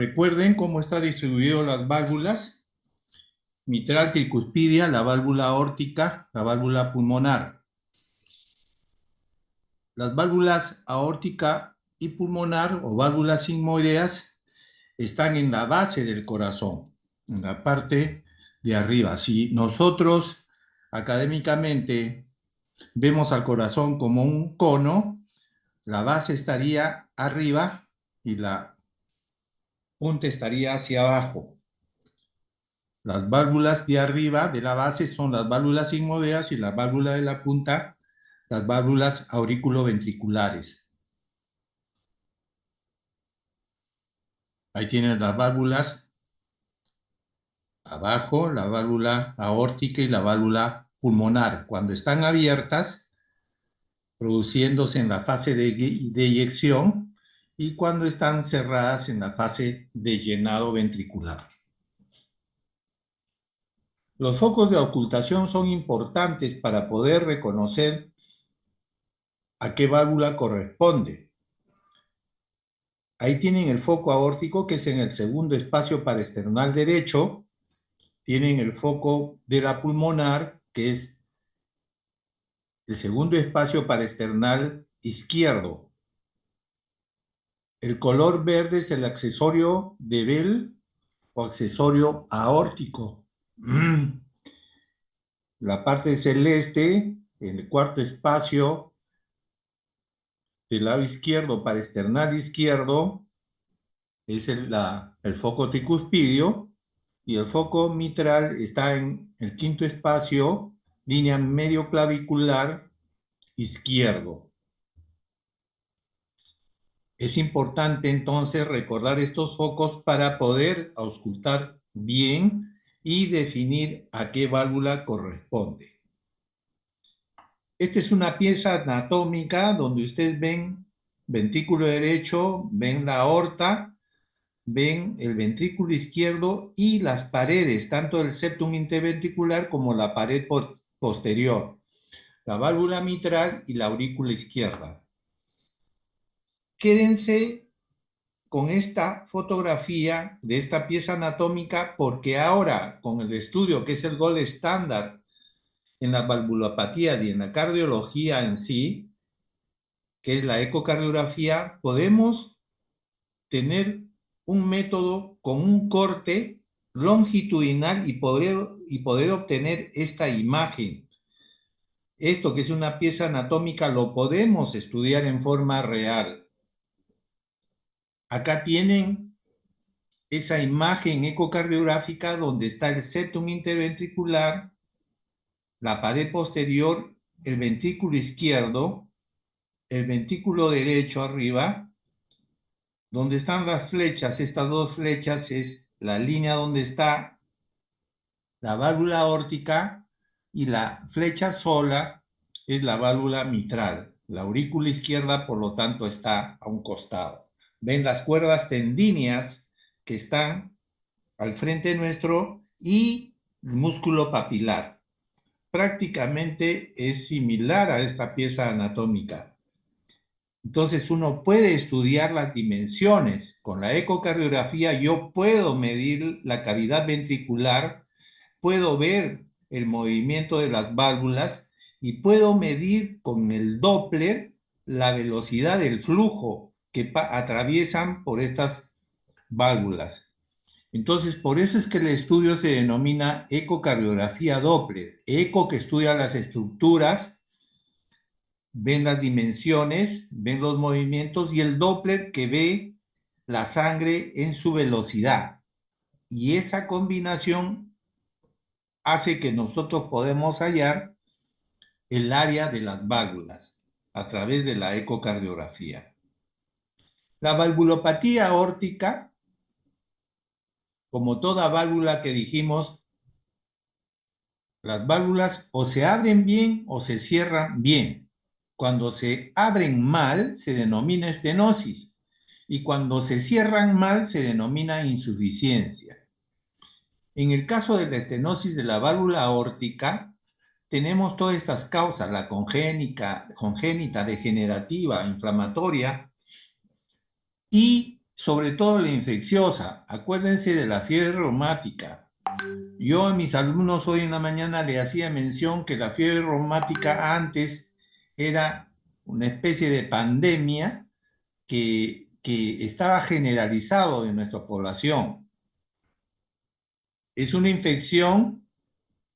Recuerden cómo está distribuido las válvulas: mitral, tricuspidia, la válvula aórtica, la válvula pulmonar. Las válvulas aórtica y pulmonar o válvulas sigmoideas están en la base del corazón, en la parte de arriba. Si nosotros académicamente vemos al corazón como un cono, la base estaría arriba y la punta estaría hacia abajo. Las válvulas de arriba de la base son las válvulas sigmoideas y la válvula de la punta, las válvulas auriculoventriculares. Ahí tienes las válvulas abajo, la válvula aórtica y la válvula pulmonar. Cuando están abiertas, produciéndose en la fase de eyección, y cuando están cerradas en la fase de llenado ventricular. Los focos de ocultación son importantes para poder reconocer a qué válvula corresponde. Ahí tienen el foco aórtico, que es en el segundo espacio paraesternal derecho. Tienen el foco de la pulmonar, que es el segundo espacio paraesternal izquierdo. El color verde es el accesorio de Bell o accesorio aórtico. La parte celeste, en el cuarto espacio del lado izquierdo paraesternal izquierdo, es el foco tricuspidio, y el foco mitral está en el quinto espacio, línea medio clavicular izquierdo. Es importante entonces recordar estos focos para poder auscultar bien y definir a qué válvula corresponde. Esta es una pieza anatómica donde ustedes ven ventrículo derecho, ven la aorta, ven el ventrículo izquierdo y las paredes, tanto del septum interventricular como la pared posterior, la válvula mitral y la aurícula izquierda. Quédense con esta fotografía de esta pieza anatómica, porque ahora, con el estudio que es el gold estándar en las valvulopatías y en la cardiología en sí, que es la ecocardiografía, podemos tener un método con un corte longitudinal y poder obtener esta imagen. Esto, que es una pieza anatómica, lo podemos estudiar en forma real. Acá tienen esa imagen ecocardiográfica donde está el septum interventricular, la pared posterior, el ventrículo izquierdo, el ventrículo derecho arriba, donde están las flechas. Estas dos flechas es la línea donde está la válvula aórtica, y la flecha sola es la válvula mitral. La aurícula izquierda, por lo tanto, está a un costado. Ven las cuerdas tendíneas que están al frente nuestro y el músculo papilar. Prácticamente es similar a esta pieza anatómica. Entonces uno puede estudiar las dimensiones. Con la ecocardiografía yo puedo medir la cavidad ventricular, puedo ver el movimiento de las válvulas y puedo medir con el Doppler la velocidad del flujo que atraviesan por estas válvulas. Entonces, por eso es que el estudio se denomina ecocardiografía Doppler. Eco, que estudia las estructuras, ven las dimensiones, ven los movimientos, y el Doppler, que ve la sangre en su velocidad. Y esa combinación hace que nosotros podemos hallar el área de las válvulas a través de la ecocardiografía. La valvulopatía aórtica, como toda válvula que dijimos, las válvulas o se abren bien o se cierran bien. Cuando se abren mal, se denomina estenosis, y cuando se cierran mal, se denomina insuficiencia. En el caso de la estenosis de la válvula aórtica, tenemos todas estas causas: la congénita, degenerativa, inflamatoria, y sobre todo la infecciosa. Acuérdense de la fiebre reumática. Yo a mis alumnos hoy en la mañana le hacía mención que la fiebre reumática antes era una especie de pandemia que estaba generalizado en nuestra población. Es una infección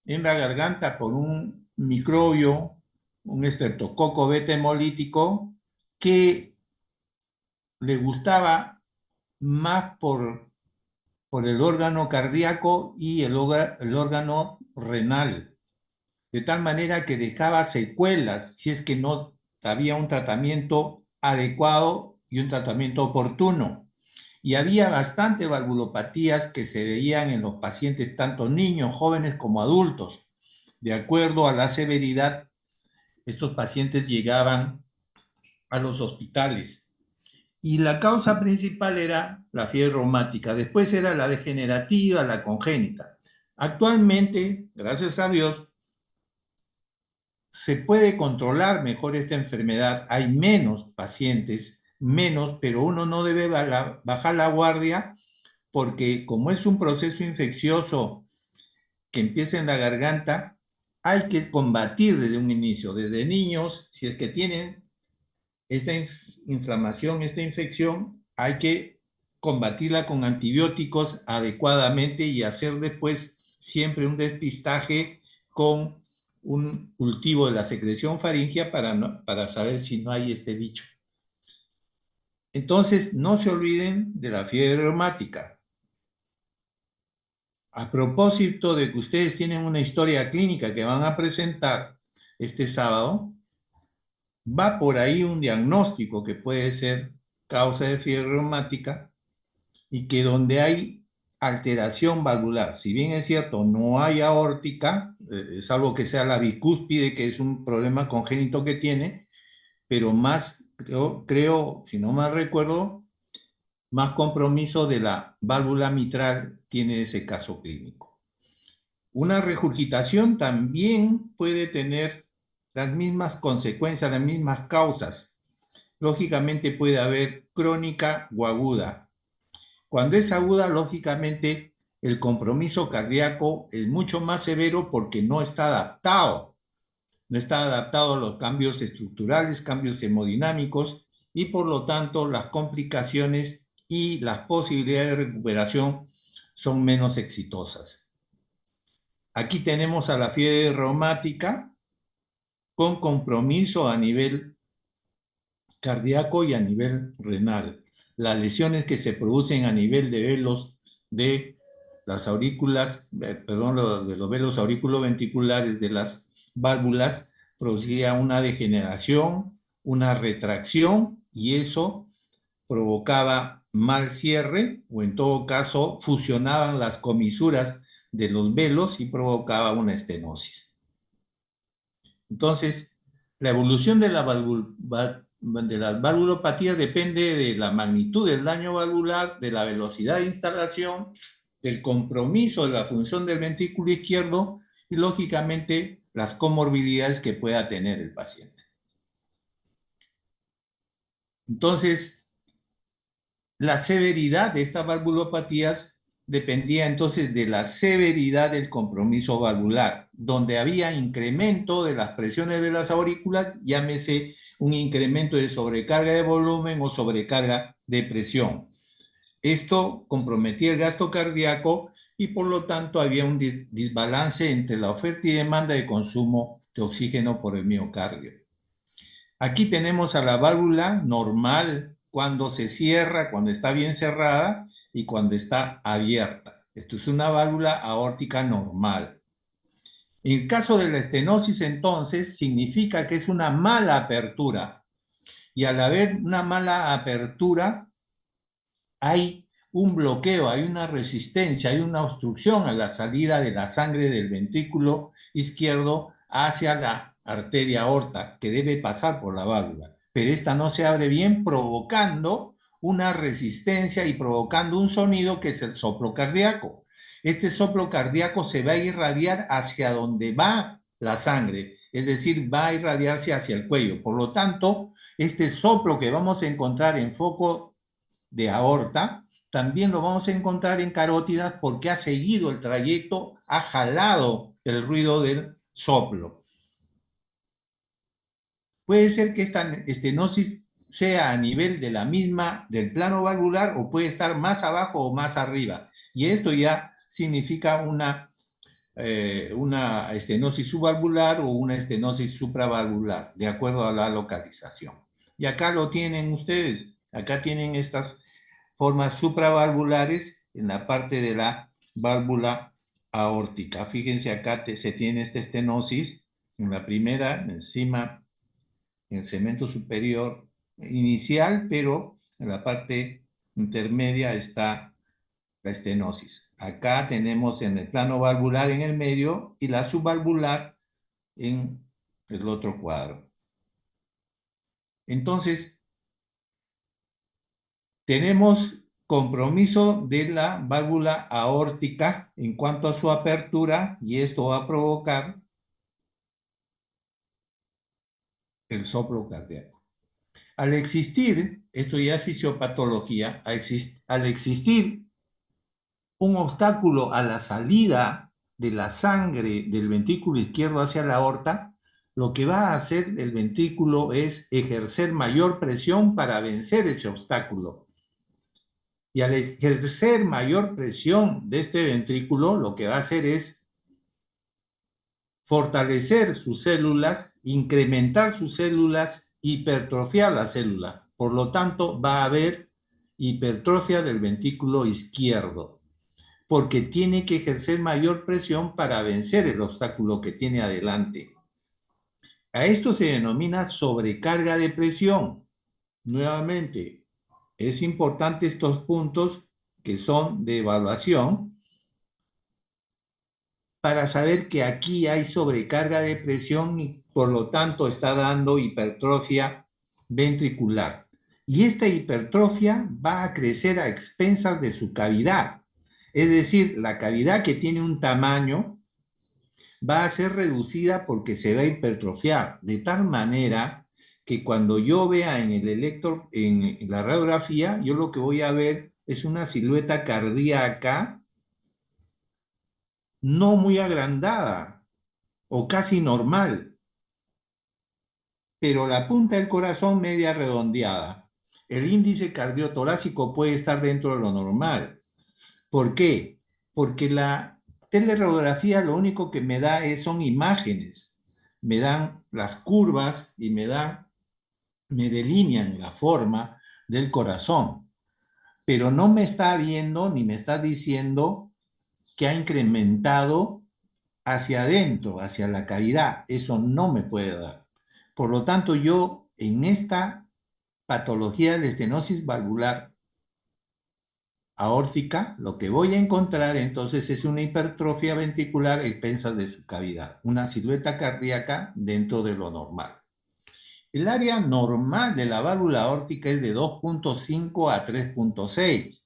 en la garganta por un microbio, un estreptococo beta hemolítico, que le gustaba más por el órgano cardíaco y el órgano renal, de tal manera que dejaba secuelas si es que no había un tratamiento adecuado y un tratamiento oportuno. Y había bastante valvulopatías que se veían en los pacientes, tanto niños, jóvenes como adultos. De acuerdo a la severidad, estos pacientes llegaban a los hospitales. Y la causa principal era la fiebre reumática, después era la degenerativa, la congénita. Actualmente, gracias a Dios, se puede controlar mejor esta enfermedad. Hay menos pacientes, menos, pero uno no debe bajar la guardia porque como es un proceso infeccioso que empieza en la garganta, hay que combatir desde un inicio, desde niños, si es que tienen esta inflamación, esta infección, hay que combatirla con antibióticos adecuadamente y hacer después siempre un despistaje con un cultivo de la secreción faríngea para saber si no hay este bicho. Entonces, no se olviden de la fiebre reumática. A propósito de que ustedes tienen una historia clínica que van a presentar este sábado, va por ahí un diagnóstico que puede ser causa de fiebre reumática y que donde hay alteración valvular, si bien es cierto, no hay aórtica, salvo que sea la bicúspide, que es un problema congénito que tiene, pero más, creo, si no mal recuerdo, más compromiso de la válvula mitral tiene ese caso clínico. Una regurgitación también puede tener las mismas consecuencias, las mismas causas. Lógicamente puede haber crónica o aguda. Cuando es aguda, lógicamente el compromiso cardíaco es mucho más severo porque no está adaptado. No está adaptado a los cambios estructurales, cambios hemodinámicos y por lo tanto las complicaciones y las posibilidades de recuperación son menos exitosas. Aquí tenemos a la fiebre reumática con compromiso a nivel cardíaco y a nivel renal. Las lesiones que se producen a nivel de velos de las aurículas, perdón, de los velos auriculoventriculares de las válvulas, producía una degeneración, una retracción y eso provocaba mal cierre o en todo caso fusionaban las comisuras de los velos y provocaba una estenosis. Entonces, la evolución de las valvulopatías depende de la magnitud del daño valvular, de la velocidad de instalación, del compromiso de la función del ventrículo izquierdo y, lógicamente, las comorbilidades que pueda tener el paciente. Entonces, la severidad de estas valvulopatías dependía entonces de la severidad del compromiso valvular, donde había incremento de las presiones de las aurículas, llámese un incremento de sobrecarga de volumen o sobrecarga de presión. Esto comprometía el gasto cardíaco y por lo tanto había un desbalance entre la oferta y demanda de consumo de oxígeno por el miocardio. Aquí tenemos a la válvula normal cuando se cierra, cuando está bien cerrada y cuando está abierta. Esto es una válvula aórtica normal. En el caso de la estenosis, entonces, significa que es una mala apertura. Y al haber una mala apertura, hay un bloqueo, hay una resistencia, hay una obstrucción a la salida de la sangre del ventrículo izquierdo hacia la arteria aorta que debe pasar por la válvula. Pero esta no se abre bien, provocando una resistencia y provocando un sonido que es el soplo cardíaco. Este soplo cardíaco se va a irradiar hacia donde va la sangre, es decir, va a irradiarse hacia el cuello. Por lo tanto, este soplo que vamos a encontrar en foco de aorta, también lo vamos a encontrar en carótidas porque ha seguido el trayecto, ha jalado el ruido del soplo. Puede ser que esta estenosis sea a nivel de la misma, del plano valvular, o puede estar más abajo o más arriba. Y esto ya significa una estenosis subvalvular o una estenosis supravalvular, de acuerdo a la localización. Y acá lo tienen ustedes. Acá tienen estas formas supravalvulares en la parte de la válvula aórtica. Fíjense acá se tiene esta estenosis en la primera, encima en el segmento superior inicial, pero en la parte intermedia está la estenosis. Acá tenemos en el plano valvular en el medio y la subvalvular en el otro cuadro. Entonces, tenemos compromiso de la válvula aórtica en cuanto a su apertura y esto va a provocar el soplo cardíaco. Al existir, esto ya es fisiopatología, al existir un obstáculo a la salida de la sangre del ventrículo izquierdo hacia la aorta, lo que va a hacer el ventrículo es ejercer mayor presión para vencer ese obstáculo. Y al ejercer mayor presión de este ventrículo, lo que va a hacer es fortalecer sus células, incrementar sus células, hipertrofiar la célula. Por lo tanto, va a haber hipertrofia del ventrículo izquierdo, porque tiene que ejercer mayor presión para vencer el obstáculo que tiene adelante. A esto se denomina sobrecarga de presión. Nuevamente, es importante estos puntos que son de evaluación para saber que aquí hay sobrecarga de presión y por lo tanto está dando hipertrofia ventricular. Y esta hipertrofia va a crecer a expensas de su cavidad. Es decir, la cavidad que tiene un tamaño va a ser reducida porque se va a hipertrofiar, de tal manera que cuando yo vea en el en la radiografía, yo lo que voy a ver es una silueta cardíaca no muy agrandada o casi normal, pero la punta del corazón media redondeada. El índice cardiotorácico puede estar dentro de lo normal. ¿Por qué? Porque la teleradiografía lo único que me da son imágenes. Me dan las curvas y me delinean la forma del corazón. Pero no me está viendo ni me está diciendo que ha incrementado hacia adentro, hacia la cavidad. Eso no me puede dar. Por lo tanto, yo en esta patología de estenosis valvular aórtica, lo que voy a encontrar entonces es una hipertrofia ventricular a expensas de su cavidad, una silueta cardíaca dentro de lo normal. El área normal de la válvula aórtica es de 2.5 a 3.6.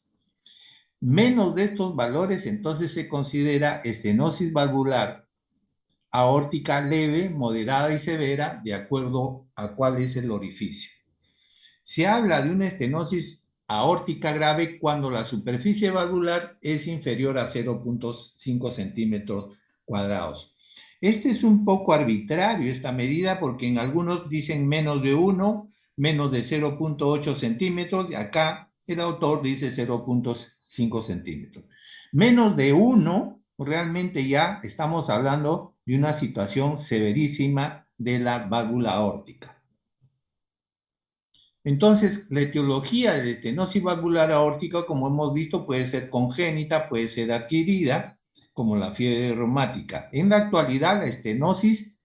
Menos de estos valores entonces se considera estenosis valvular aórtica leve, moderada y severa, de acuerdo a cuál es el orificio. Se habla de una estenosis aórtica grave cuando la superficie valvular es inferior a 0.5 centímetros cuadrados. Este es un poco arbitrario, esta medida, porque en algunos dicen menos de 1, menos de 0.8 centímetros, y acá el autor dice 0.5 centímetros. Menos de 1, realmente ya estamos hablando de una situación severísima de la válvula aórtica. Entonces, la etiología de la estenosis valvular aórtica, como hemos visto, puede ser congénita, puede ser adquirida, como la fiebre reumática. En la actualidad, la estenosis,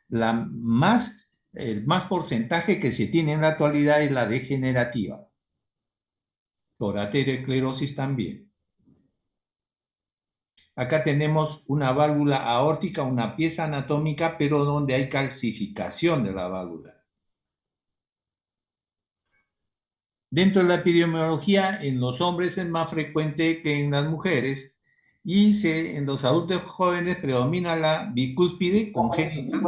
el más porcentaje que se tiene en la actualidad es la degenerativa, por aterosclerosis también. Acá tenemos una válvula aórtica, una pieza anatómica, pero donde hay calcificación de la válvula. Dentro de la epidemiología, en los hombres es más frecuente que en las mujeres y en los adultos jóvenes predomina la bicúspide congénita.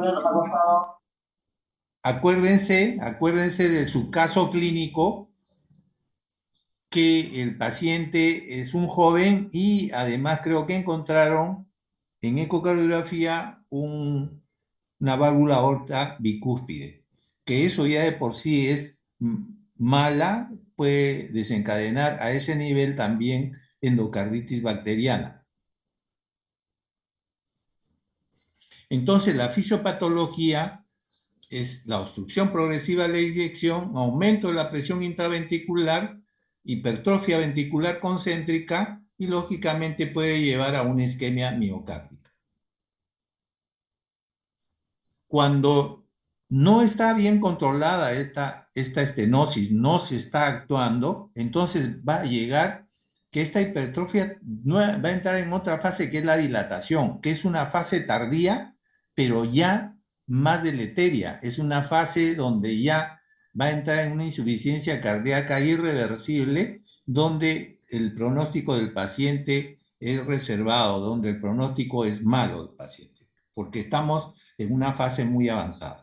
Acuérdense de su caso clínico que el paciente es un joven y además creo que encontraron en ecocardiografía una válvula aorta bicúspide, que eso ya de por sí es mala, puede desencadenar a ese nivel también endocarditis bacteriana. Entonces, la fisiopatología es la obstrucción progresiva de la eyección, aumento de la presión intraventricular, hipertrofia ventricular concéntrica y lógicamente puede llevar a una isquemia miocárdica. Cuando no está bien controlada esta estenosis, no se está actuando, entonces va a llegar que esta hipertrofia va a entrar en otra fase que es la dilatación, que es una fase tardía, pero ya más deleteria. Es una fase donde ya va a entrar en una insuficiencia cardíaca irreversible, donde el pronóstico del paciente es reservado, donde el pronóstico es malo del paciente, porque estamos en una fase muy avanzada.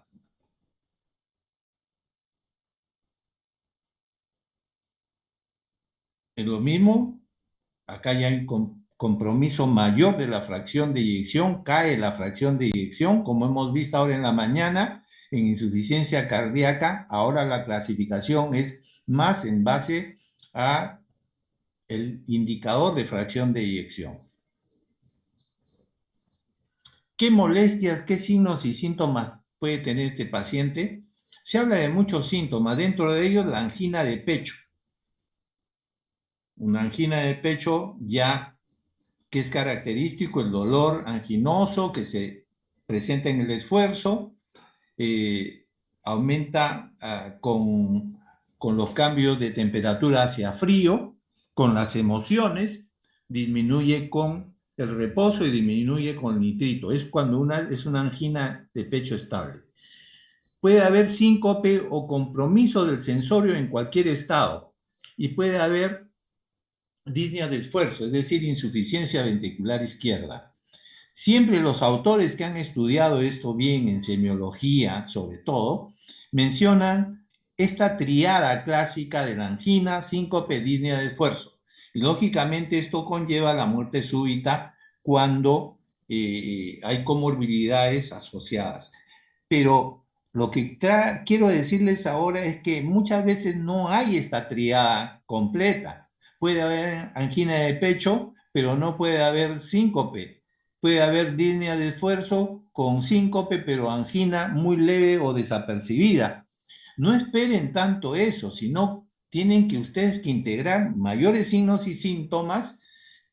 Es lo mismo, acá ya hay compromiso mayor de la fracción de eyección, cae la fracción de eyección, como hemos visto ahora en la mañana, en insuficiencia cardíaca, ahora la clasificación es más en base a el indicador de fracción de eyección. ¿Qué molestias, qué signos y síntomas puede tener este paciente? Se habla de muchos síntomas, dentro de ellos la angina de pecho. Una angina de pecho ya que es característico el dolor anginoso que se presenta en el esfuerzo, aumenta con los cambios de temperatura hacia frío, con las emociones, disminuye con el reposo y disminuye con el nitrito. Es cuando es una angina de pecho estable. Puede haber síncope o compromiso del sensorio en cualquier estado y puede haber disnea de esfuerzo, es decir, insuficiencia ventricular izquierda. Siempre los autores que han estudiado esto bien en semiología, sobre todo, mencionan esta triada clásica de la angina, síncope, disnea de esfuerzo. Y lógicamente esto conlleva la muerte súbita cuando hay comorbilidades asociadas. Pero lo que quiero decirles ahora es que muchas veces no hay esta triada completa. Puede haber angina de pecho, pero no puede haber síncope. Puede haber disnea de esfuerzo con síncope, pero angina muy leve o desapercibida. No esperen tanto eso, sino tienen que ustedes que integrar mayores signos y síntomas,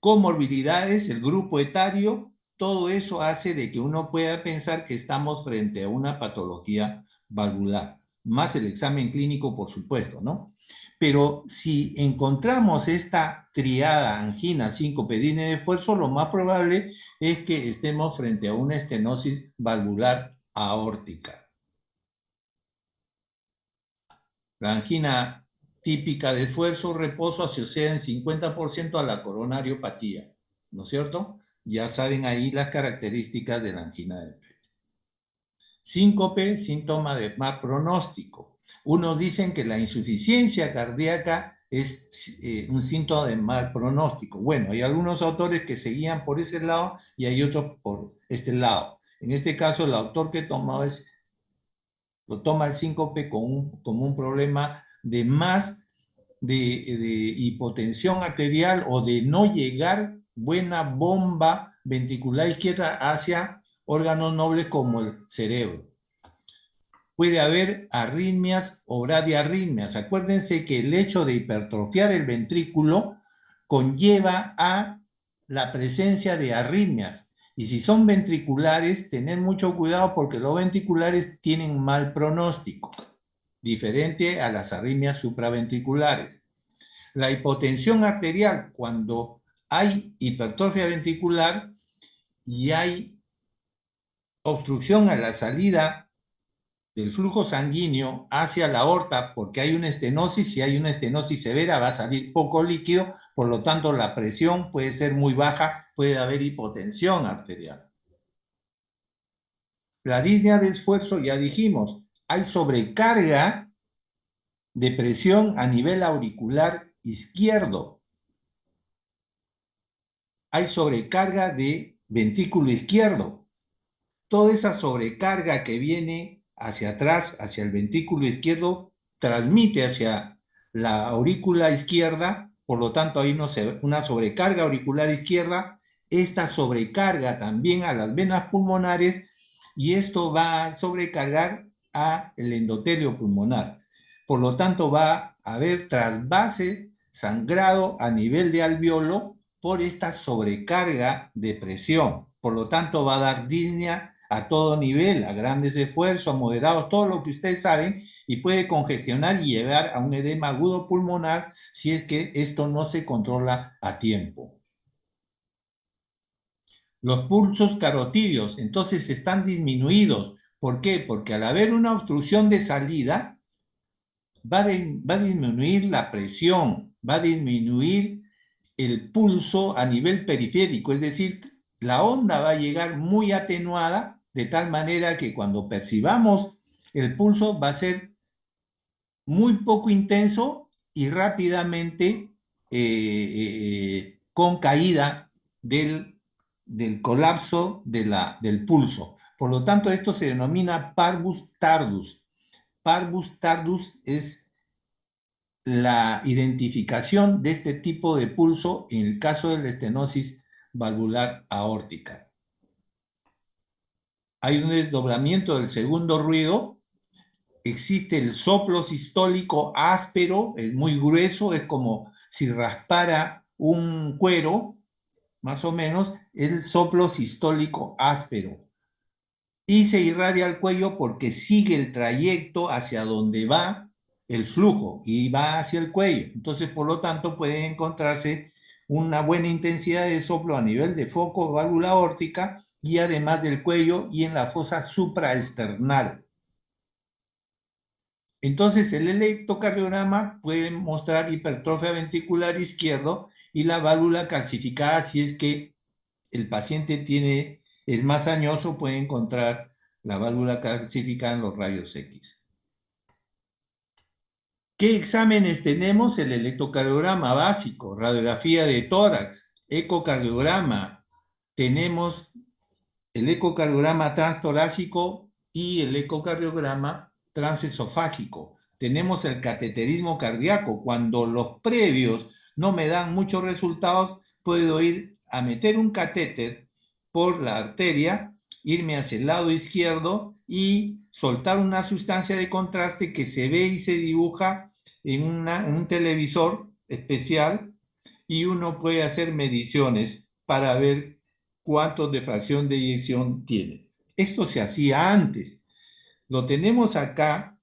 comorbilidades, el grupo etario, todo eso hace de que uno pueda pensar que estamos frente a una patología valvular, más el examen clínico, por supuesto, ¿no? Pero si encontramos esta triada angina, síncope, disnea de esfuerzo, lo más probable es que estemos frente a una estenosis valvular aórtica. La angina típica de esfuerzo, reposo, asociada en 50% a la coronariopatía, ¿no es cierto? Ya saben ahí las características de la angina de pecho. Síncope, síntoma de mal pronóstico. Unos dicen que la insuficiencia cardíaca es un síntoma de mal pronóstico. Bueno, hay algunos autores que se guían por ese lado y hay otros por este lado. En este caso, el autor que tomó lo toma el síncope como un problema de más de hipotensión arterial o de no llegar buena bomba ventricular izquierda hacia órganos nobles como el cerebro. Puede haber arritmias o bradiarritmias. Acuérdense que el hecho de hipertrofiar el ventrículo conlleva a la presencia de arritmias. Y si son ventriculares, tener mucho cuidado porque los ventriculares tienen mal pronóstico, diferente a las arritmias supraventriculares. La hipotensión arterial, cuando hay hipertrofia ventricular y hay obstrucción a la salida del flujo sanguíneo hacia la aorta, porque hay una estenosis, si hay una estenosis severa va a salir poco líquido, por lo tanto la presión puede ser muy baja, puede haber hipotensión arterial. La disnea de esfuerzo, ya dijimos, hay sobrecarga de presión a nivel auricular izquierdo. Hay sobrecarga de ventrículo izquierdo. Toda esa sobrecarga que viene hacia atrás, hacia el ventrículo izquierdo, transmite hacia la aurícula izquierda, por lo tanto hay una sobrecarga auricular izquierda. Esta sobrecarga también a las venas pulmonares y esto va a sobrecargar al endotelio pulmonar. Por lo tanto va a haber trasvase sangrado a nivel de alveolo por esta sobrecarga de presión. Por lo tanto va a dar disnea a todo nivel, a grandes esfuerzos, a moderados, todo lo que ustedes saben, y puede congestionar y llevar a un edema agudo pulmonar si es que esto no se controla a tiempo. Los pulsos carotídeos entonces están disminuidos. ¿Por qué? Porque al haber una obstrucción de salida, va a disminuir la presión, va a disminuir el pulso a nivel periférico, es decir, la onda va a llegar muy atenuada de tal manera que cuando percibamos el pulso va a ser muy poco intenso y rápidamente con caída del colapso del pulso. Por lo tanto, esto se denomina parvus tardus. Parvus tardus es la identificación de este tipo de pulso en el caso de la estenosis valvular aórtica. Hay un desdoblamiento del segundo ruido. Existe el soplo sistólico áspero, es muy grueso, es como si raspara un cuero, más o menos, es el soplo sistólico áspero. Y se irradia al cuello porque sigue el trayecto hacia donde va el flujo y va hacia el cuello. Entonces, por lo tanto, puede encontrarse una buena intensidad de soplo a nivel de foco, válvula aórtica y además del cuello y en la fosa supraesternal. Entonces, el electrocardiograma puede mostrar hipertrofia ventricular izquierdo y la válvula calcificada si es que el paciente es más añoso, puede encontrar la válvula calcificada en los rayos X. ¿Qué exámenes tenemos? El electrocardiograma básico, radiografía de tórax, ecocardiograma. Tenemos el ecocardiograma transtorácico y el ecocardiograma transesofágico. Tenemos el cateterismo cardíaco. Cuando los previos no me dan muchos resultados, puedo ir a meter un catéter por la arteria, irme hacia el lado izquierdo y soltar una sustancia de contraste que se ve y se dibuja en un televisor especial y uno puede hacer mediciones para ver cuántos de fracción de eyección tiene. Esto se hacía antes. Lo tenemos acá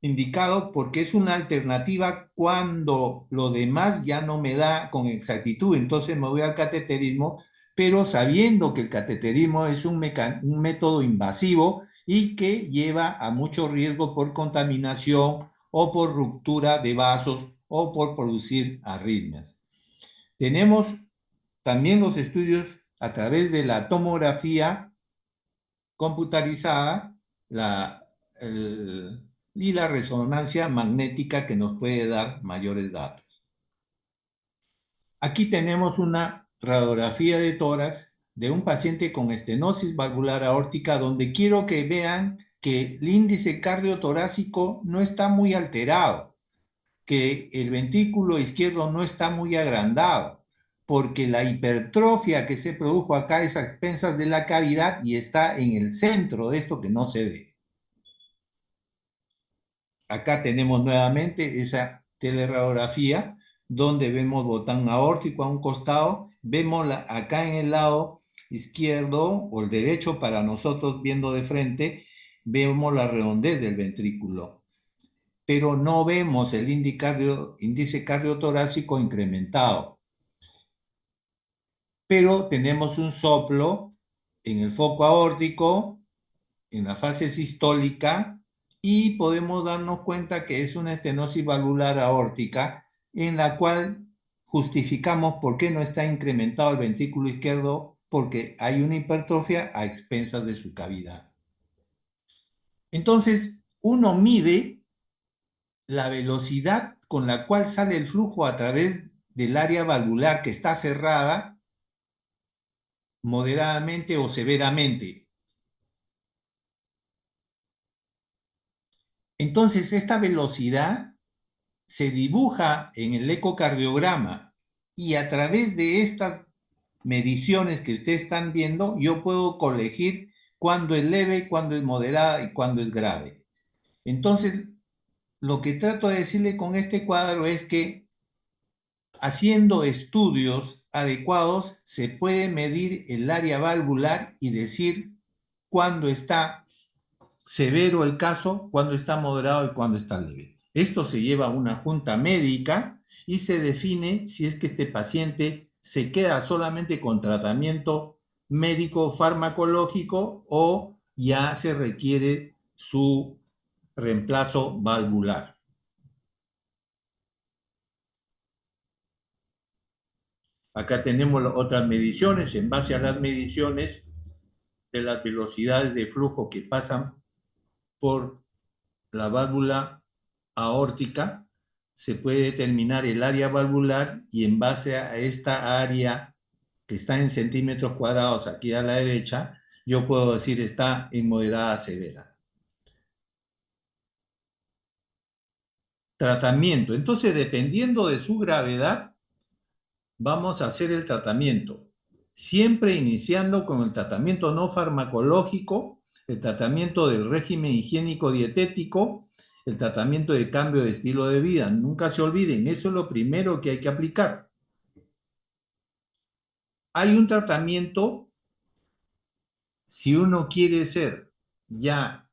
indicado porque es una alternativa cuando lo demás ya no me da con exactitud. Entonces me voy al cateterismo, pero sabiendo que el cateterismo es un método invasivo y que lleva a mucho riesgo por contaminación o por ruptura de vasos o por producir arritmias. Tenemos también los estudios a través de la tomografía computarizada y la resonancia magnética que nos puede dar mayores datos. Aquí tenemos una radiografía de tórax de un paciente con estenosis valvular aórtica donde quiero que vean que el índice cardiotorácico no está muy alterado, que el ventrículo izquierdo no está muy agrandado, porque la hipertrofia que se produjo acá es a expensas de la cavidad y está en el centro de esto que no se ve. Acá tenemos nuevamente esa teleradiografía donde vemos botón aórtico a un costado, vemos acá en el lado izquierdo o el derecho para nosotros viendo de frente, vemos la redondez del ventrículo, pero no vemos el índice cardiotorácico incrementado. Pero tenemos un soplo en el foco aórtico, en la fase sistólica, y podemos darnos cuenta que es una estenosis valvular aórtica en la cual justificamos por qué no está incrementado el ventrículo izquierdo, porque hay una hipertrofia a expensas de su cavidad. Entonces, uno mide la velocidad con la cual sale el flujo a través del área valvular que está cerrada moderadamente o severamente. Entonces, esta velocidad se dibuja en el ecocardiograma y a través de estas mediciones que ustedes están viendo, yo puedo colegir cuándo es leve, cuándo es moderada y cuándo es grave. Entonces, lo que trato de decirle con este cuadro es que haciendo estudios adecuados se puede medir el área valvular y decir cuándo está severo el caso, cuándo está moderado y cuándo está leve. Esto se lleva a una junta médica y se define si es que este paciente se queda solamente con tratamiento médico farmacológico o ya se requiere su reemplazo valvular. Acá tenemos otras mediciones. En base a las mediciones de las velocidades de flujo que pasan por la válvula aórtica, se puede determinar el área valvular y en base a esta área que está en centímetros cuadrados aquí a la derecha, yo puedo decir está en moderada severa. Tratamiento. Entonces, dependiendo de su gravedad, vamos a hacer el tratamiento. Siempre iniciando con el tratamiento no farmacológico, el tratamiento del régimen higiénico dietético, el tratamiento de cambio de estilo de vida. Nunca se olviden, eso es lo primero que hay que aplicar. Hay un tratamiento, si uno quiere ser ya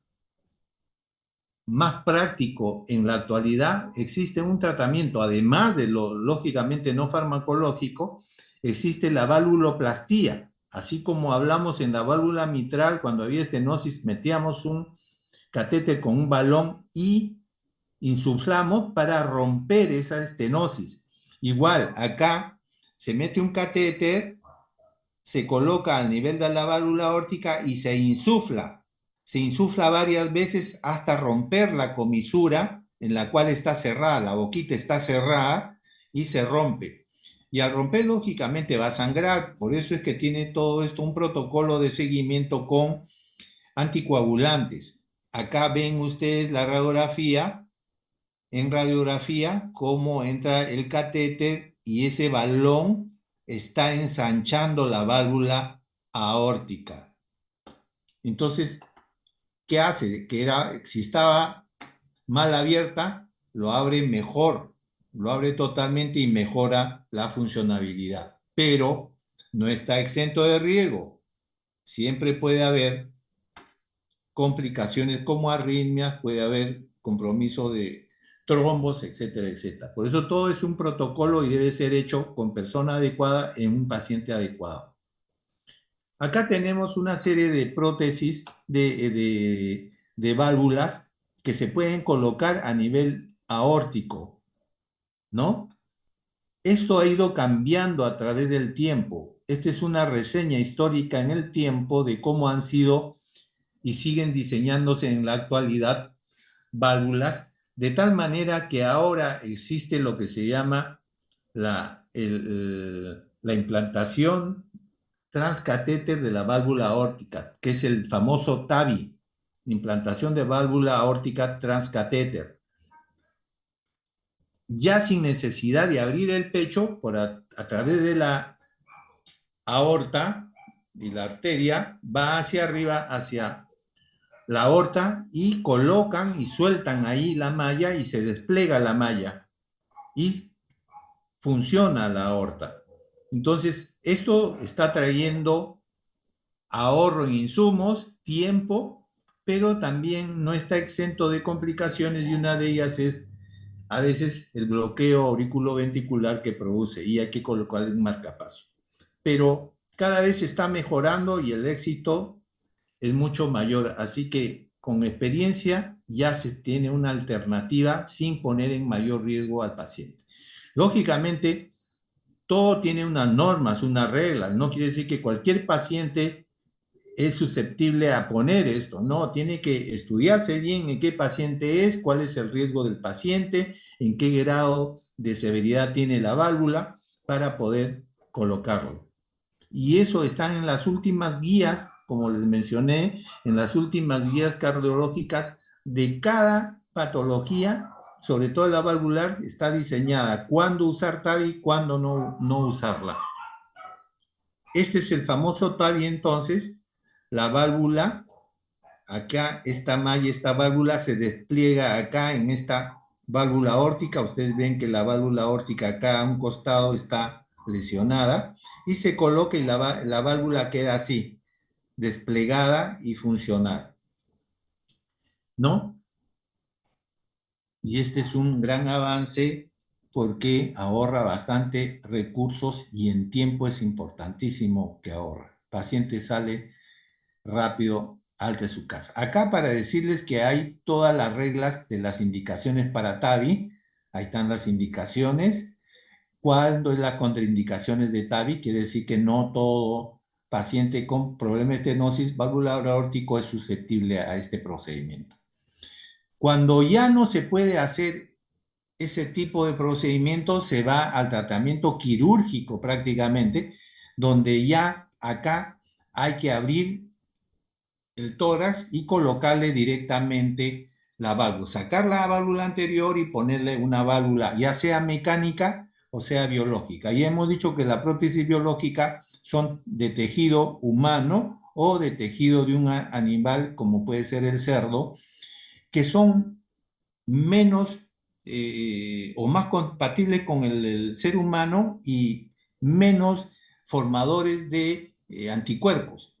más práctico en la actualidad, existe un tratamiento, además de lo lógicamente no farmacológico, existe la valvuloplastía. Así como hablamos en la válvula mitral, cuando había estenosis, metíamos un catéter con un balón y insuflamos para romper esa estenosis. Igual, acá se mete un catéter, se coloca al nivel de la válvula aórtica y se insufla. Se insufla varias veces hasta romper la comisura en la cual está cerrada, la boquita está cerrada y se rompe. Y al romper, lógicamente, va a sangrar. Por eso es que tiene todo esto un protocolo de seguimiento con anticoagulantes. Acá ven ustedes la radiografía, en radiografía, cómo entra el catéter y ese balón está ensanchando la válvula aórtica. Entonces, ¿qué hace? Si estaba mal abierta, lo abre mejor, lo abre totalmente y mejora la funcionabilidad. Pero no está exento de riesgo. Siempre puede haber complicaciones como arritmias, puede haber compromiso de trombos, etcétera, etcétera. Por eso todo es un protocolo y debe ser hecho con persona adecuada en un paciente adecuado. Acá tenemos una serie de prótesis de válvulas que se pueden colocar a nivel aórtico, ¿no? Esto ha ido cambiando a través del tiempo. Esta es una reseña histórica en el tiempo de cómo han sido y siguen diseñándose en la actualidad válvulas, de tal manera que ahora existe lo que se llama la implantación transcatéter de la válvula aórtica, que es el famoso TAVI, implantación de válvula aórtica transcatéter. Ya sin necesidad de abrir el pecho a través de la aorta y la arteria, va hacia arriba, hacia la aorta y colocan y sueltan ahí la malla y se despliega la malla y funciona la aorta. Entonces, esto está trayendo ahorro en insumos, tiempo, pero también no está exento de complicaciones y una de ellas es a veces el bloqueo auriculoventricular que produce y hay que colocar un marcapaso. Pero cada vez se está mejorando y el éxito es mucho mayor, así que con experiencia ya se tiene una alternativa sin poner en mayor riesgo al paciente. Lógicamente, todo tiene unas normas, unas reglas, no quiere decir que cualquier paciente es susceptible a poner esto, ¿no? Tiene que estudiarse bien en qué paciente es, cuál es el riesgo del paciente, en qué grado de severidad tiene la válvula para poder colocarlo. Y eso está en las últimas guías, como les mencioné, en las últimas guías cardiológicas de cada patología, sobre todo la valvular, está diseñada cuándo usar TAVI y cuándo no usarla. Este es el famoso TAVI entonces, la válvula, acá esta malla, esta válvula se despliega acá en esta válvula aórtica. Ustedes ven que la válvula aórtica acá a un costado está lesionada y se coloca y la válvula queda así, desplegada y funcional, ¿no? Y este es un gran avance porque ahorra bastante recursos y en tiempo es importantísimo que ahorra. El paciente sale rápido alta de su casa. Acá para decirles que hay todas las reglas de las indicaciones para TAVI. Ahí están las indicaciones. ¿Cuándo es las contraindicaciones de TAVI? Quiere decir que no todo paciente con problema de estenosis valvular aórtico es susceptible a este procedimiento. Cuando ya no se puede hacer ese tipo de procedimiento, se va al tratamiento quirúrgico prácticamente, donde ya acá hay que abrir el tórax y colocarle directamente la válvula, sacar la válvula anterior y ponerle una válvula, ya sea mecánica o sea biológica. Ya hemos dicho que la prótesis biológica son de tejido humano o de tejido de un animal, como puede ser el cerdo, que son menos o más compatibles con el ser humano y menos formadores de anticuerpos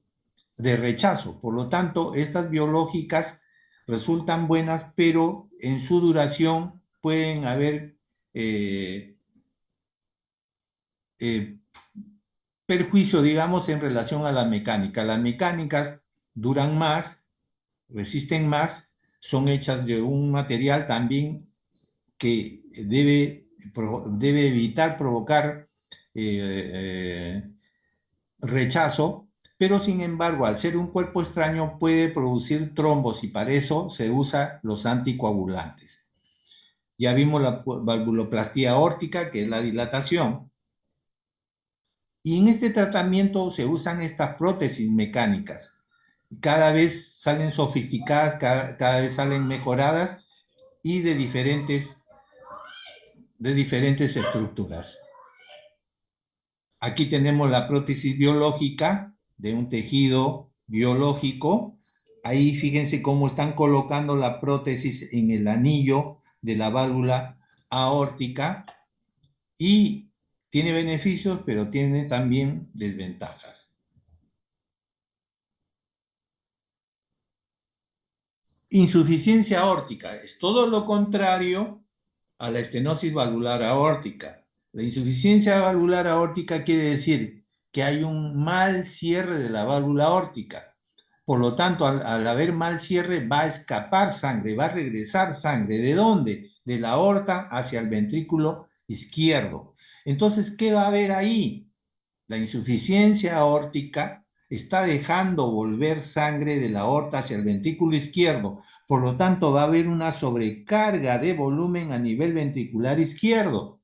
de rechazo. Por lo tanto, estas biológicas resultan buenas, pero en su duración pueden haber eh, perjuicio, digamos, en relación a la mecánica. Las mecánicas duran más, resisten más, son hechas de un material también que debe evitar provocar rechazo, pero sin embargo, al ser un cuerpo extraño puede producir trombos y para eso se usan los anticoagulantes. Ya vimos la valvuloplastía aórtica, que es la dilatación, y en este tratamiento se usan estas prótesis mecánicas. Cada vez salen sofisticadas, cada vez salen mejoradas y de diferentes estructuras. Aquí tenemos la prótesis biológica de un tejido biológico. Ahí fíjense cómo están colocando la prótesis en el anillo de la válvula aórtica y tiene beneficios, pero tiene también desventajas. Insuficiencia aórtica es todo lo contrario a la estenosis valvular aórtica. La insuficiencia valvular aórtica quiere decir que hay un mal cierre de la válvula aórtica. Por lo tanto, al haber mal cierre, va a escapar sangre, va a regresar sangre. ¿De dónde? De la aorta hacia el ventrículo izquierdo. Entonces, ¿qué va a haber ahí? La insuficiencia aórtica está dejando volver sangre de la aorta hacia el ventrículo izquierdo. Por lo tanto, va a haber una sobrecarga de volumen a nivel ventricular izquierdo.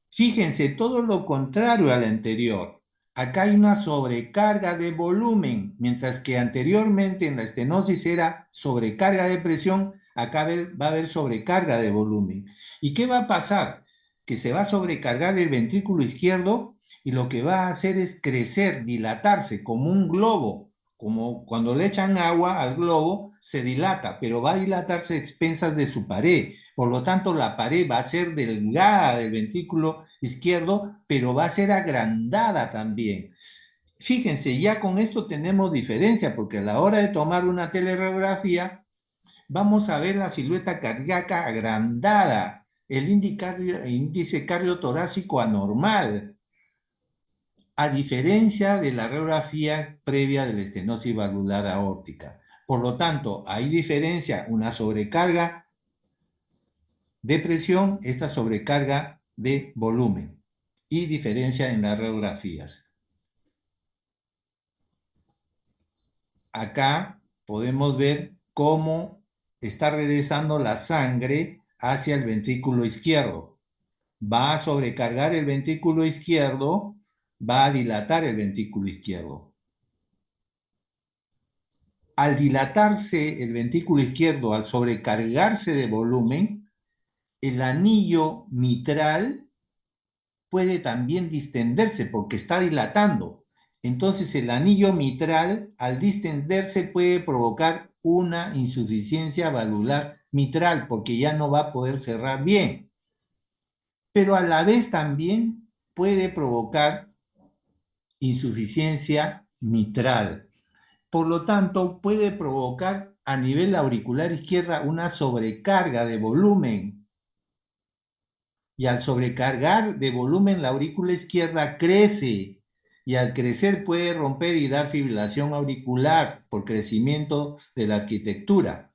Fíjense, todo lo contrario al anterior. Acá hay una sobrecarga de volumen, mientras que anteriormente en la estenosis era sobrecarga de presión, acá va a haber sobrecarga de volumen. ¿Y qué va a pasar? Que se va a sobrecargar el ventrículo izquierdo y lo que va a hacer es crecer, dilatarse como un globo, como cuando le echan agua al globo, se dilata, pero va a dilatarse a expensas de su pared. Por lo tanto, la pared va a ser delgada del ventrículo izquierdo, pero va a ser agrandada también. Fíjense, ya con esto tenemos diferencia, porque a la hora de tomar una teleradiografía, vamos a ver la silueta cardíaca agrandada, el índice cardiotorácico anormal, a diferencia de la radiografía previa de la estenosis valvular aórtica. Por lo tanto, hay diferencia, una sobrecarga de presión, esta sobrecarga de volumen y diferencia en las radiografías. acá podemos ver cómo está regresando la sangre hacia el ventrículo izquierdo. Va a sobrecargar el ventrículo izquierdo, va a dilatar el ventrículo izquierdo. Al dilatarse el ventrículo izquierdo, al sobrecargarse de volumen, el anillo mitral puede también distenderse porque está dilatando. Entonces el anillo mitral, al distenderse, puede provocar una insuficiencia valvular mitral porque ya no va a poder cerrar bien. Pero a la vez también puede provocar insuficiencia mitral. Por lo tanto, puede provocar a nivel auricular izquierda una sobrecarga de volumen. Y al sobrecargar de volumen la aurícula izquierda crece. Y al crecer puede romper y dar fibrilación auricular por crecimiento de la arquitectura.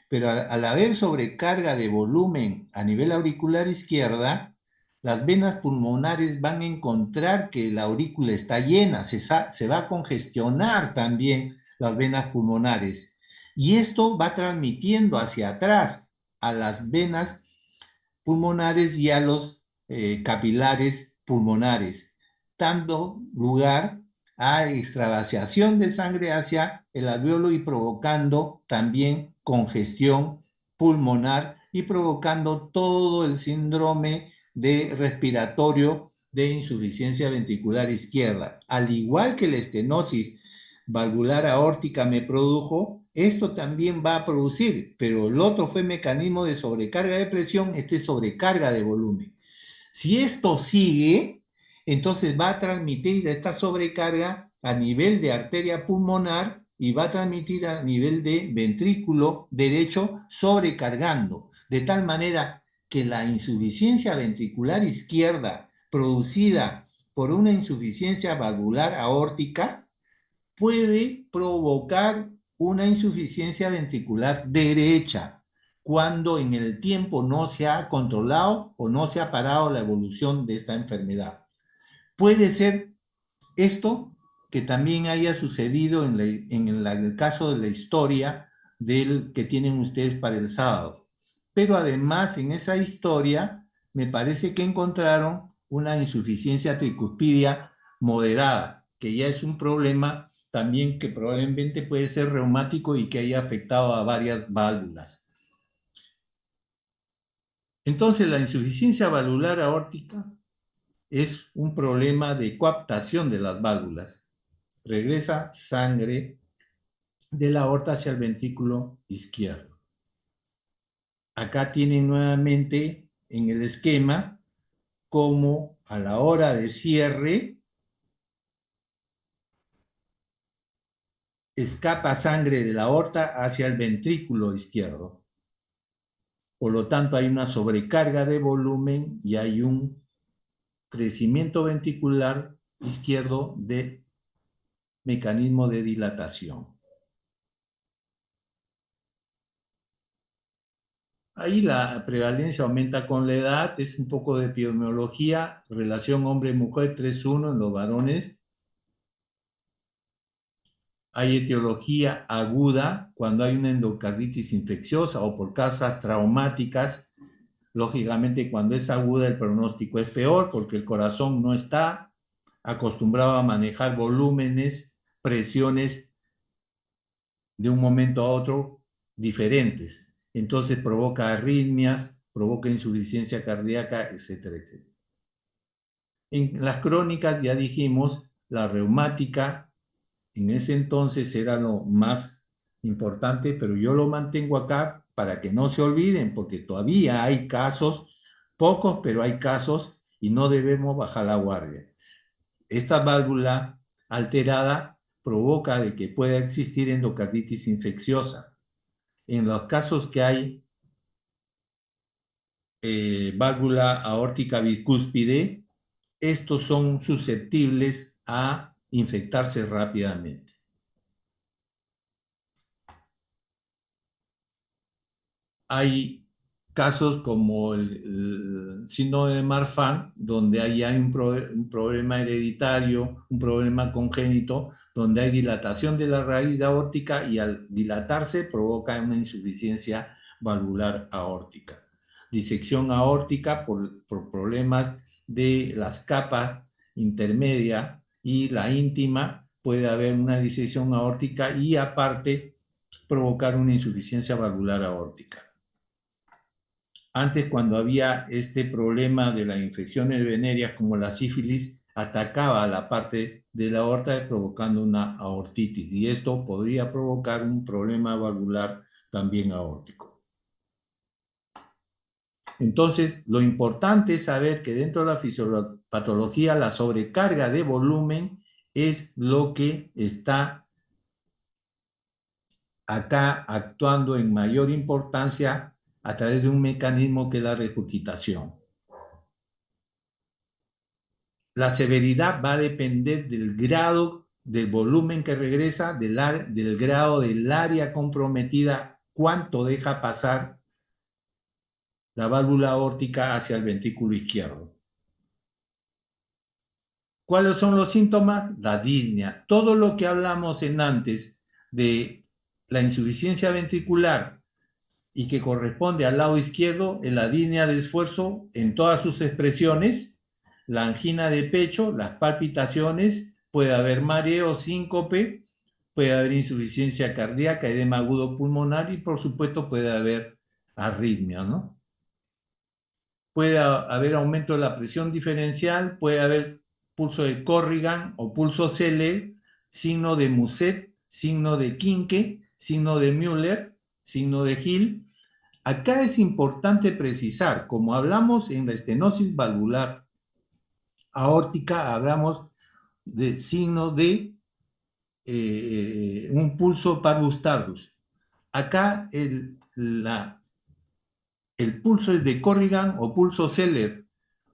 Pero al haber sobrecarga de volumen a nivel auricular izquierda, las venas pulmonares van a encontrar que la aurícula está llena, se va a congestionar también las venas pulmonares. Y esto va transmitiendo hacia atrás a las venas pulmonares y a los capilares pulmonares, dando lugar a extravasación de sangre hacia el alveolo y provocando también congestión pulmonar y provocando todo el síndrome de respiratorio de insuficiencia ventricular izquierda. Al igual que la estenosis valvular aórtica me produjo, esto también va a producir, pero el otro fue mecanismo de sobrecarga de presión, este es sobrecarga de volumen. Si esto sigue, entonces va a transmitir esta sobrecarga a nivel de arteria pulmonar y va a transmitir a nivel de ventrículo derecho sobrecargando, de tal manera que la insuficiencia ventricular izquierda producida por una insuficiencia valvular aórtica puede provocar una insuficiencia ventricular derecha cuando en el tiempo no se ha controlado o no se ha parado la evolución de esta enfermedad. Puede ser esto que también haya sucedido el caso de la historia del que tienen ustedes para el sábado. Pero además en esa historia me parece que encontraron una insuficiencia tricuspidia moderada, que ya es un problema también que probablemente puede ser reumático y que haya afectado a varias válvulas. Entonces la insuficiencia valvular aórtica es un problema de coaptación de las válvulas. Regresa sangre de la aorta hacia el ventrículo izquierdo. Acá tienen nuevamente en el esquema cómo a la hora de cierre escapa sangre de la aorta hacia el ventrículo izquierdo. Por lo tanto, hay una sobrecarga de volumen y hay un crecimiento ventricular izquierdo de mecanismo de dilatación. Ahí la prevalencia aumenta con la edad, es un poco de epidemiología, relación hombre-mujer 3:1 en los varones. Hay etiología aguda cuando hay una endocarditis infecciosa o por causas traumáticas. Lógicamente, cuando es aguda el pronóstico es peor porque el corazón no está acostumbrado a manejar volúmenes, presiones de un momento a otro diferentes. Entonces provoca arritmias, provoca insuficiencia cardíaca, etcétera, etcétera. En las crónicas ya dijimos, la reumática en ese entonces era lo más importante, pero yo lo mantengo acá para que no se olviden, porque todavía hay casos, pocos, pero hay casos y no debemos bajar la guardia. Esta válvula alterada provoca de que pueda existir endocarditis infecciosa. En los casos que hay válvula aórtica bicúspide, estos son susceptibles a infectarse rápidamente. Hay casos como el síndrome de Marfan, donde ahí hay un problema hereditario, un problema congénito, donde hay dilatación de la raíz aórtica y al dilatarse provoca una insuficiencia valvular aórtica. Disección aórtica por problemas de las capas intermedia y la íntima, puede haber una disección aórtica y aparte provocar una insuficiencia valvular aórtica. Antes, cuando había este problema de las infecciones venéreas como la sífilis, atacaba a la parte de la aorta provocando una aortitis y esto podría provocar un problema valvular también aórtico. Entonces, lo importante es saber que dentro de la fisiopatología la sobrecarga de volumen es lo que está acá actuando en mayor importancia a través de un mecanismo que es la regurgitación. La severidad va a depender del grado del volumen que regresa, del grado del área comprometida, cuánto deja pasar la válvula aórtica hacia el ventrículo izquierdo. ¿Cuáles son los síntomas? La disnea. Todo lo que hablamos en antes de la insuficiencia ventricular y que corresponde al lado izquierdo es la disnea de esfuerzo en todas sus expresiones, la angina de pecho, las palpitaciones, puede haber mareo, síncope, puede haber insuficiencia cardíaca, edema agudo pulmonar y por supuesto puede haber arritmia, ¿no? Puede haber aumento de la presión diferencial, puede haber pulso de Corrigan o pulso Zeller, signo de Muset, signo de Kinke, signo de Müller, signo de Hill. Acá es importante precisar, como hablamos en la estenosis valvular aórtica, hablamos de signo de un pulso parvus tardus. Acá el pulso es de Corrigan o pulso Zeller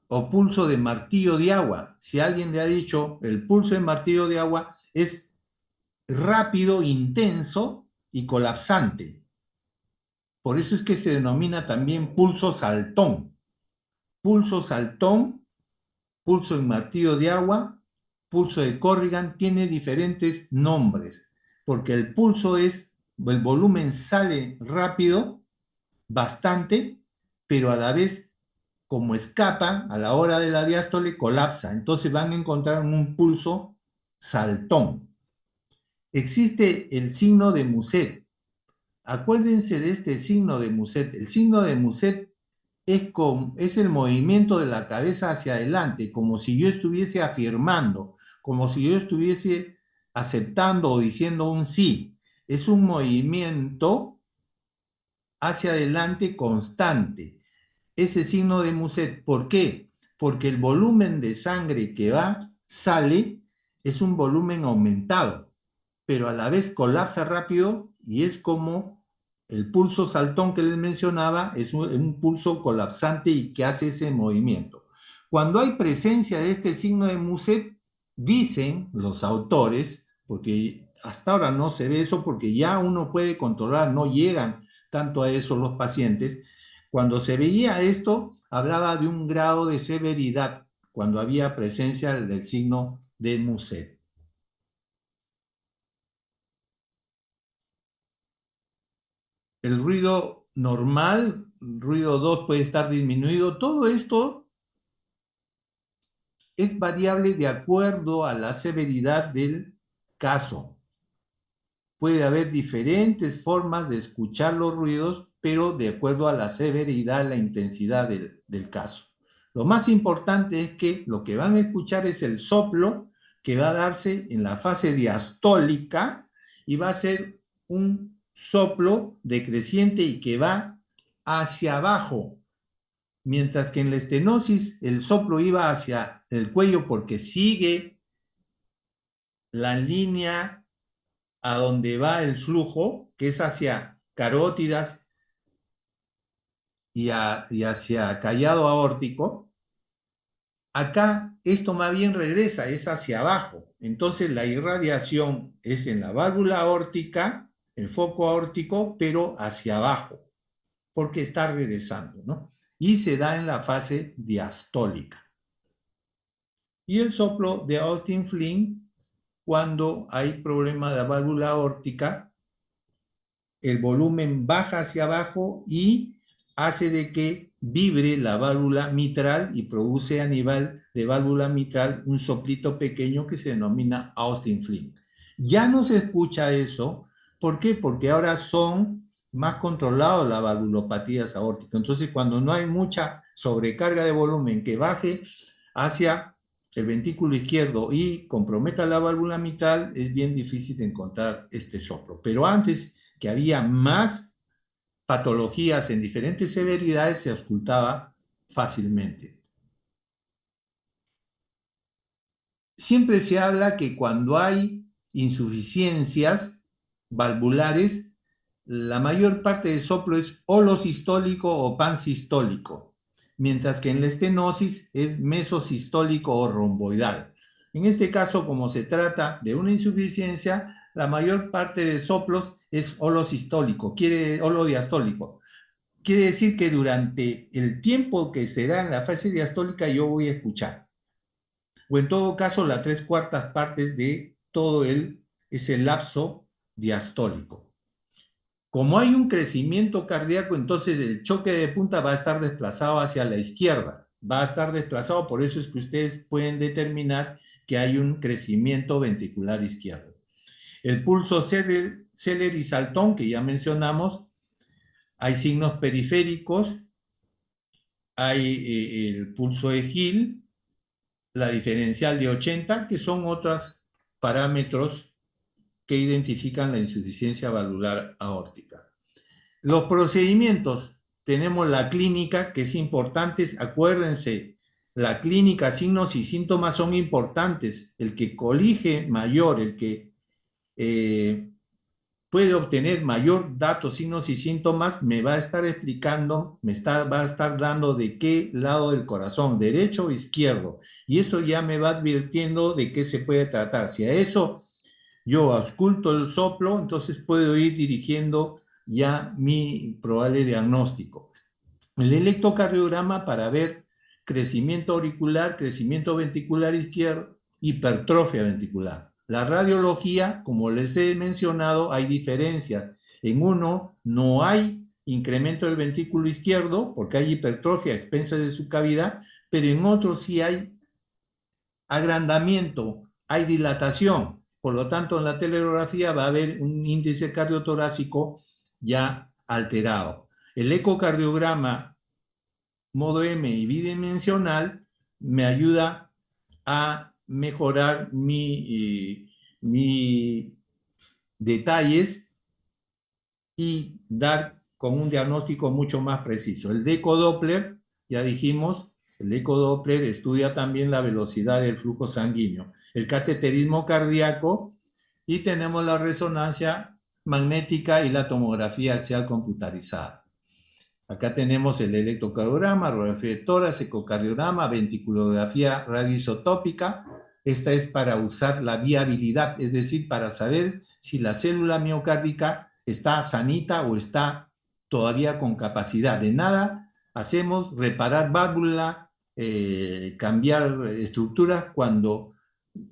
o pulso de martillo de agua. Si alguien le ha dicho el pulso de martillo de agua es rápido, intenso y colapsante. Por eso es que se denomina también pulso saltón. Pulso saltón, pulso en martillo de agua, pulso de Corrigan, tiene diferentes nombres, porque el pulso el volumen sale rápido, bastante, pero a la vez, como escapa, a la hora de la diástole, colapsa. Entonces van a encontrar un pulso saltón. Existe el signo de Muset. Acuérdense de este signo de Muset. El signo de Muset es el movimiento de la cabeza hacia adelante, como si yo estuviese afirmando, como si yo estuviese aceptando o diciendo un sí. Es un movimiento hacia adelante constante. Ese signo de Muset, ¿por qué? Porque el volumen de sangre que sale, es un volumen aumentado, pero a la vez colapsa rápido y es como el pulso saltón que les mencionaba, es un pulso colapsante y que hace ese movimiento. Cuando hay presencia de este signo de Muset, dicen los autores, porque hasta ahora no se ve eso porque ya uno puede controlar, no llegan tanto a eso los pacientes. Cuando se veía esto, hablaba de un grado de severidad cuando había presencia del signo de Muset. El ruido normal, ruido 2 puede estar disminuido. Todo esto es variable de acuerdo a la severidad del caso. Puede haber diferentes formas de escuchar los ruidos, pero de acuerdo a la severidad, la intensidad del caso. Lo más importante es que lo que van a escuchar es el soplo que va a darse en la fase diastólica y va a ser un soplo decreciente y que va hacia abajo, mientras que en la estenosis el soplo iba hacia el cuello porque sigue la línea a donde va el flujo, que es hacia carótidas y hacia callado aórtico. Acá esto más bien regresa, es hacia abajo. Entonces la irradiación es en la válvula aórtica, el foco aórtico, pero hacia abajo. porque está regresando, ¿no? Y se da en la fase diastólica. Y el soplo de Austin Flint, cuando hay problema de la válvula aórtica, el volumen baja hacia abajo y hace de que vibre la válvula mitral y produce a nivel de válvula mitral un soplito pequeño que se denomina Austin Flint. Ya no se escucha eso. ¿Por qué? Porque ahora son más controlados las valvulopatías aórticas. Entonces, cuando no hay mucha sobrecarga de volumen que baje hacia el ventrículo izquierdo y comprometa la válvula mitral, es bien difícil de encontrar este soplo. Pero antes, que había más patologías en diferentes severidades, se ocultaba fácilmente. Siempre se habla que cuando hay insuficiencias valvulares, la mayor parte del soplo es holosistólico o pansistólico, mientras que en la estenosis es mesosistólico o romboidal. En este caso, como se trata de una insuficiencia, la mayor parte de soplos es holosistólico, holodiastólico. Quiere decir que durante el tiempo que se da en la fase diastólica yo voy a escuchar, o en todo caso las 3/4 partes de todo ese lapso diastólico. Como hay un crecimiento cardíaco, entonces el choque de punta va a estar desplazado hacia la izquierda, va a estar desplazado, por eso es que ustedes pueden determinar que hay un crecimiento ventricular izquierdo. El pulso Celer y Saltón, que ya mencionamos, hay signos periféricos, hay el pulso de Hill, la diferencial de 80, que son otros parámetros que identifican la insuficiencia valvular aórtica. Los procedimientos, tenemos la clínica, que es importante, acuérdense, la clínica, signos y síntomas son importantes. El que colige mayor, el que puede obtener mayor datos, signos y síntomas, me va a estar explicando, va a estar dando de qué lado del corazón, derecho o izquierdo. Y eso ya me va advirtiendo de qué se puede tratar. Si a eso yo ausculto el soplo, entonces puedo ir dirigiendo ya mi probable diagnóstico. El electrocardiograma para ver crecimiento auricular, crecimiento ventricular izquierdo, hipertrofia ventricular. La radiología, como les he mencionado, hay diferencias. En uno no hay incremento del ventrículo izquierdo porque hay hipertrofia a expensas de su cavidad, pero en otro sí hay agrandamiento, hay dilatación. Por lo tanto, en la telerografía va a haber un índice cardiotorácico ya alterado. El ecocardiograma modo M y bidimensional me ayuda a mejorar mi detalles y dar con un diagnóstico mucho más preciso. El ecodoppler, ya dijimos, el ecodoppler estudia también la velocidad del flujo sanguíneo, el cateterismo cardíaco y tenemos la resonancia magnética y la tomografía axial computarizada. Acá tenemos el electrocardiograma, radiografía de tórax, ecocardiograma, ventriculografía radioisotópica. Esta es para usar la viabilidad, es decir, para saber si la célula miocárdica está sanita o está todavía con capacidad. De nada hacemos reparar válvula, cambiar estructuras cuando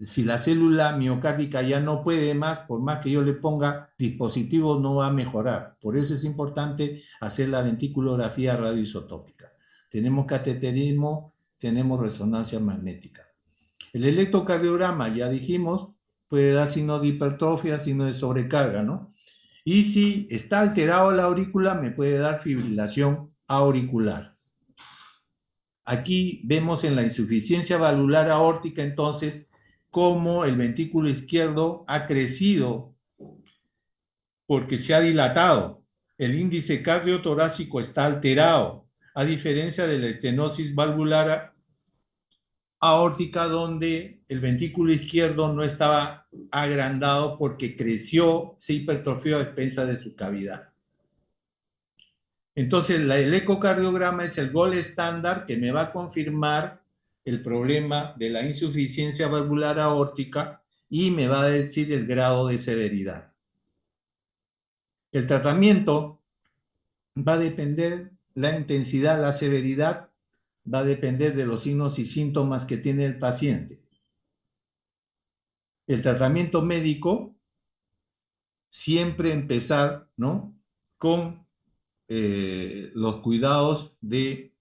si la célula miocárdica ya no puede más, por más que yo le ponga dispositivos, no va a mejorar. Por eso es importante hacer la ventriculografía radioisotópica. Tenemos cateterismo, tenemos resonancia magnética. El electrocardiograma, ya dijimos, puede dar signos de hipertrofia, signos de sobrecarga, ¿no? Y si está alterado la aurícula, me puede dar fibrilación auricular. Aquí vemos en la insuficiencia valvular aórtica, entonces, cómo el ventrículo izquierdo ha crecido porque se ha dilatado. El índice cardiotorácico está alterado, a diferencia de la estenosis valvular aórtica, donde el ventrículo izquierdo no estaba agrandado porque creció, se hipertrofió a expensas de su cavidad. Entonces, el ecocardiograma es el gold estándar que me va a confirmar el problema de la insuficiencia valvular aórtica y me va a decir el grado de severidad. El tratamiento va a depender la intensidad, la severidad, va a depender de los signos y síntomas que tiene el paciente. El tratamiento médico, siempre empezar, ¿no?, con los cuidados de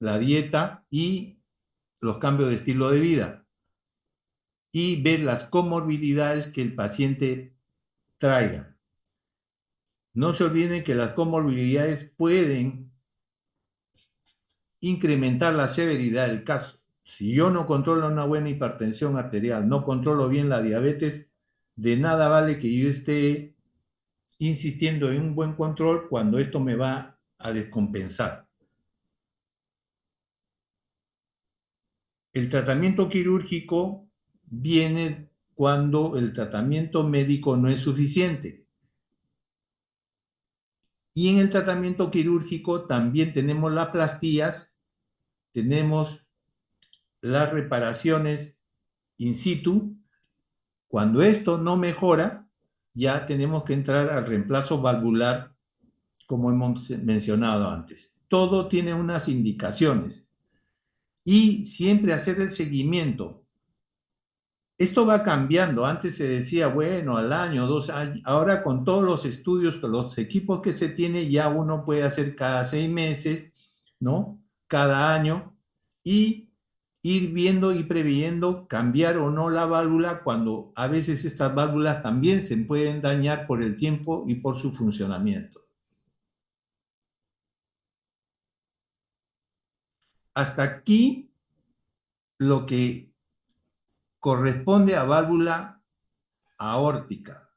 la dieta y los cambios de estilo de vida y ver las comorbilidades que el paciente traiga. No se olviden que las comorbilidades pueden incrementar la severidad del caso. Si yo no controlo una buena hipertensión arterial, no controlo bien la diabetes, de nada vale que yo esté insistiendo en un buen control cuando esto me va a descompensar. El tratamiento quirúrgico viene cuando el tratamiento médico no es suficiente. Y en el tratamiento quirúrgico también tenemos las plastías, tenemos las reparaciones in situ. Cuando esto no mejora, ya tenemos que entrar al reemplazo valvular, como hemos mencionado antes. Todo tiene unas indicaciones y siempre hacer el seguimiento. Esto va cambiando. Antes se decía, bueno, al año, 2 años. Ahora con todos los estudios, los equipos que se tiene, ya uno puede hacer cada 6 meses, ¿no? Cada año y ir viendo y previendo cambiar o no la válvula cuando a veces estas válvulas también se pueden dañar por el tiempo y por su funcionamiento. Hasta aquí lo que corresponde a válvula aórtica.